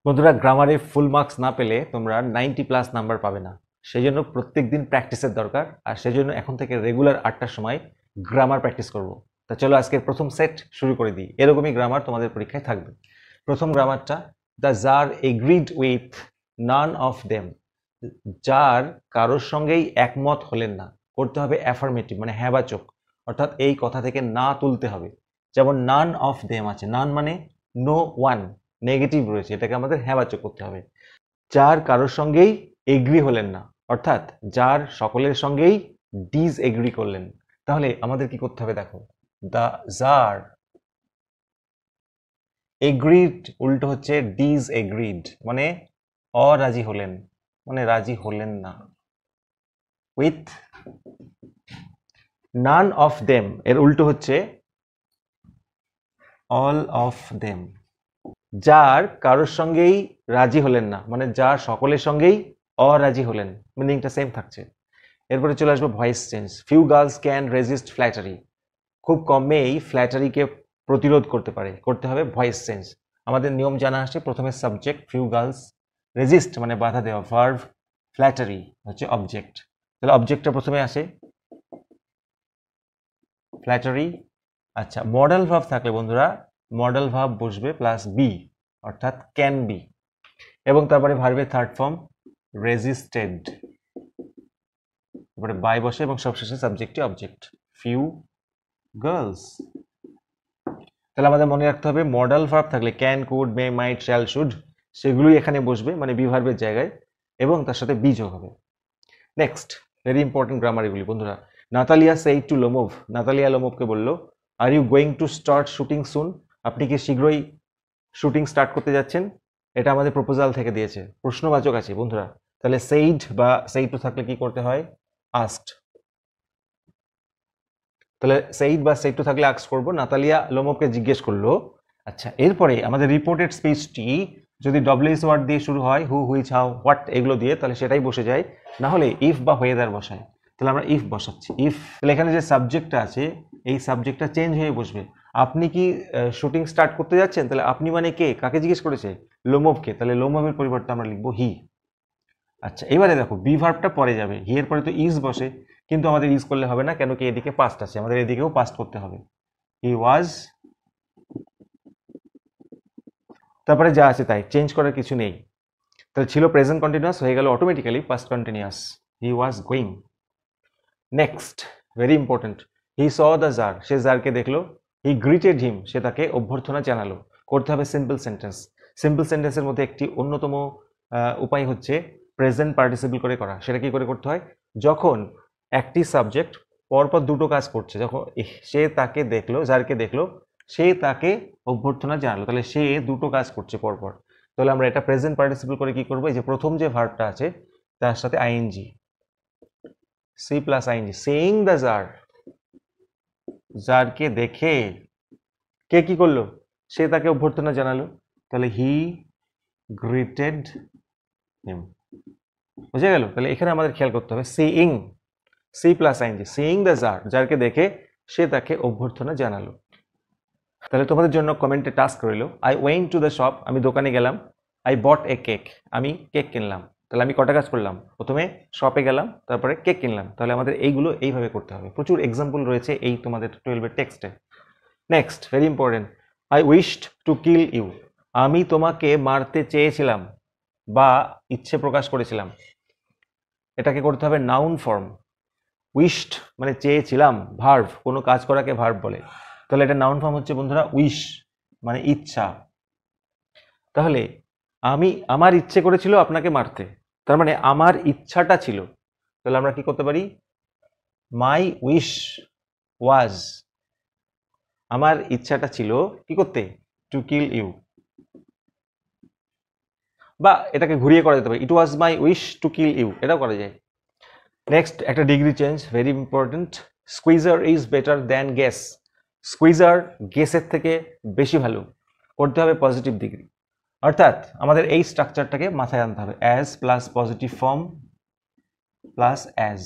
বন্ধুরা, গ্রামারে full marks না পেলে তোমরা 90+ নাম্বার পাবে না। সেই জন্য প্রত্যেক দিন প্র্যাকটিসের দরকার, আর সেই জন্য এখন থেকে রেগুলার 8টার সময় গ্রামার প্র্যাকটিস করব। তা চলো আজকের প্রথম সেট শুরু করে দিই। এরকমই গ্রামার তোমাদের পরীক্ষায় থাকবে। প্রথম গ্রামারটা, the czar agreed with none of them. যার কারোর সঙ্গেই একমত হলেন না, করতে হবে অ্যাফার্মেটিভ, মানে হ্যাঁ বাচক, অর্থাৎ এই কথা থেকে না তুলতে হবে। যেমন নান অফ দেম আছে, নান মানে নো ওয়ান, নেগেটিভ রয়েছে, এটাকে আমাদের হ্যাঁবাচক করতে হবে। যার কারোর সঙ্গেই এগ্রি হলেন না, অর্থাৎ যার সকলের সঙ্গেই ডিস এগ্রি করলেন। তাহলে আমাদের কি করতে হবে দেখো, দ্য জার এগ্রিড উল্টো হচ্ছে ডিস এগ্রিড, মানে অরাজি হলেন, মানে রাজি হলেন না। উইথ নান অফ দেম এর উল্টো হচ্ছে অল অফ দেম। যার কারোর সঙ্গেই রাজি হলেন না, মানে যার সকলের সঙ্গেই অরাজি হলেন, মিনিংটা সেম থাকছে। এরপরে চলে আসবো voice change. Few girls can resist flattery. খুব কম মেয়েই ফ্ল্যাটারিকে প্রতিরোধ করতে পারে, করতে হবে ভয়েস চেঞ্জ। আমাদের নিয়ম জানা আসে, প্রথমে সাবজেক্ট ফিউ গার্লস, রেজিস্ট মানে বাধা দেওয়া, ভার্ব, ফ্ল্যাটারি হচ্ছে অবজেক্ট। তাহলে অবজেক্টটা প্রথমে আসে ফ্ল্যাটারি। আচ্ছা, মডেল ভার্ব থাকলে বন্ধুরা মডেল ভার্ব বসবে প্লাস বি, অর্থাৎ ক্যান বি, এবং তারপরে ভার্বের থার্ড ফর্ম রেজিস্টেড, তারপরে বাই বসে, এবং সবশেষে সাবজেক্টই অবজেক্ট ফিউ গার্লস। তাহলে আমাদের মনে রাখতে হবে মডেল ভার্ব থাকলে can, could, may, might, shall, should, সেগুলোই এখানে বসবে, মানে বি ভার্বের জায়গায়, এবং তার সাথে বি যোগ হবে। নেক্সট, ভেরি ইম্পর্টেন্ট গ্রামার এগুলি বন্ধুরা। Natalia said to Lomov, Natalia লোমোভকে বলল, are you going to start shooting soon, আপনি কি শীঘ্রই শুটিং স্টার্ট করতে যাচ্ছেন? এটা আমাদের প্রপোজাল থেকে দিয়েছে, প্রশ্নবাচক আছে বন্ধুরা। তাহলে সেইড বা সেইড টু থাকলে কি করতে হয়? আস্কড। তাহলে সেইড বা সেইড টু থাকলে আস্ক করবো। নাতালিয়া লোমোভকে জিজ্ঞেস করলো। আচ্ছা, এরপরে আমাদের রিপোর্টেড স্পিচটি যদি ডব্লিউএস ওয়ার্ড দিয়ে শুরু হয়, হু, হুইচ, হাউ, হোয়াট এগুলো দিয়ে, তাহলে সেটাই বসে যায়। না হলে ইফ বা ওয়েদার বসায়। তাহলে আমরা ইফ বসাচ্ছি। ইফ, তাহলে এখানে যে সাবজেক্টটা আছে এই সাবজেক্টটা চেঞ্জ হয়ে বসবে। আপনি কি শুটিং স্টার্ট করতে যাচ্ছেন? তাহলে আপনি মানে কে, কাকে জিজ্ঞেস করেছে? লোমোভকে। তাহলে লোমোভের পরিবর্তে আমরা লিখবো হি। আচ্ছা, এবারে দেখো বি ভার্বটা পরে যাবে, হি এর পরে তো ইজ বসে, কিন্তু আমাদের ইজ করলে হবে না, কেন কি এদিকে পাস্ট আছে, আমাদের এদিকেও পাস্ট করতে হবে। হি ওয়াজ, তারপরে যা আছে তাই, চেঞ্জ করার কিছু নেই। তাহলে ছিল প্রেজেন্ট কন্টিনিউয়াস, হয়ে গেল automatically past continuous, he was going. Next, very important, he saw the czar, সে জারকে দেখলো। হি গ্রিটেড হিম, সে তাকে অভ্যর্থনা জানালো। করতে হবে সিম্পল সেন্টেন্স। সিম্পল সেন্টেন্সের মধ্যে একটি অন্যতম উপায় হচ্ছে প্রেজেন্ট পার্টিসিপল করে করা। সেটা কি করে করতে হয়? যখন একটি সাবজেক্ট পরপর দুটো কাজ করছে, যখন সে তাকে দেখলো, যারকে দেখলো, সে তাকে অভ্যর্থনা জানালো, তাহলে সে দুটো কাজ করছে পরপর। তাহলে আমরা এটা প্রেজেন্ট পার্টিসিপল করে কি করবো? এই যে প্রথম যে ভার্বটা আছে তার সাথে ING, see plus ING, seeing the czar, যারকে দেখে কে কি করলো? সে তাকে অভ্যর্থনা জানালো। তাহলে হি গ্রিটেড হিম, বুঝে গেল? তাহলে এখানে আমাদের খেয়াল করতে হবে seeing, see plus ING, seeing the czar, যারকে দেখে সে তাকে অভ্যর্থনা জানালো। তাহলে তোমাদের জন্য কমেন্টে টাস্ক রইল, I went to the shop, আমি দোকানে গেলাম। আই বট এ কেক, আমি কেক কিনলাম। তাহলে আমি কটা কাজ করলাম? প্রথমে শপে গেলাম, তারপরে কেক কিনলাম। তাহলে আমাদের এইগুলো এইভাবে করতে হবে। প্রচুর এক্সাম্পল রয়েছে এই তোমাদের 12-এর টেক্সটে। Next, very important, I wished to kill you, আমি তোমাকে মারতে চেয়েছিলাম বা ইচ্ছে প্রকাশ করেছিলাম। এটাকে করতে হবে নাউন ফর্ম। উইশড মানে চেয়েছিলাম, ভার্ব, কোনো কাজ করাকে ভার্ব বলে। তাহলে এটা নাউন ফর্ম হচ্ছে বন্ধুরা উইশ, মানে ইচ্ছা। তাহলে আমার ইচ্ছে করেছিল আপনাকে মারতে, তার মানে আমার ইচ্ছাটা ছিল। তাহলে আমরা কি করতে পারি? মাই উইশ ওয়াজ, আমার ইচ্ছাটা ছিল কি করতে? To kill you. বা এটাকে ঘুরিয়ে করা যেতে পারে, it was my wish to kill you, এটাও করা যায়। নেক্সট, একটা degree change, very important, squeezer is better than gas, squeezer গ্যাসের থেকে বেশি ভালো। করতে হবে পজিটিভ ডিগ্রি, অর্থাৎ আমাদের এই স্ট্রাকচারটাকে মাথায় আনতে হবে, as plus positive form plus as.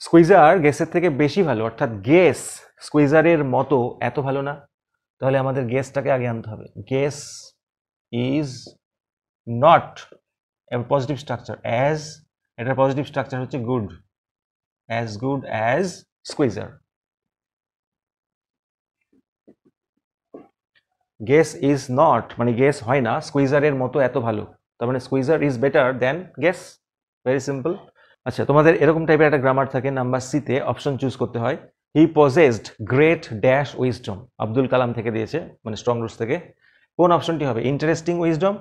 Squeezer গ্যাসের থেকে বেশি ভালো, অর্থাৎ গ্যাস স্কুইজারের মতো এত ভালো না। তাহলে আমাদের গ্যাসটাকে আগে আনতে হবে, gas is not positive structure as, এটার পজিটিভ স্ট্রাকচার হচ্ছে good as squeezer. Guess is not মানে গেস হয় না স্কুইজারের মতো এত ভালো, তার মানে squeezer is better then guess, very simple. আচ্ছা, তোমাদের এরকম টাইপের একটা গ্রামার থাকে, নাম্বার সিতে অপশন চুজ করতে হয়। He possessed great dash wisdom, Abdul Kalam থেকে দিয়েছে, মানে স্ট্রং রুটস থেকে। কোন অপশনটি হবে? Interesting wisdom,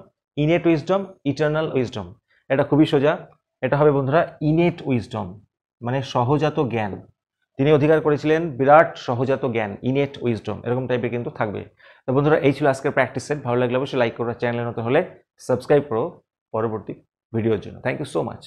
innate wisdom, eternal wisdom. এটা খুবই সোজা, এটা হবে বন্ধুরা ইনেট উইজডম, মানে সহজাত জ্ঞান। তিনি অধিকার করেছিলেন বিরাট সহজাত জ্ঞান, ইনেট উইজডম, এরকম টাইপের কিন্তু থাকবে। তো বন্ধুরা এই ছিল আজকের প্র্যাকটিস সেট। ভালো লাগলে অবশ্যই লাইক করো, চ্যানেলে নতুন হলে সাবস্ক্রাইব করো পরবর্তী ভিডিওর জন্য। Thank you so much.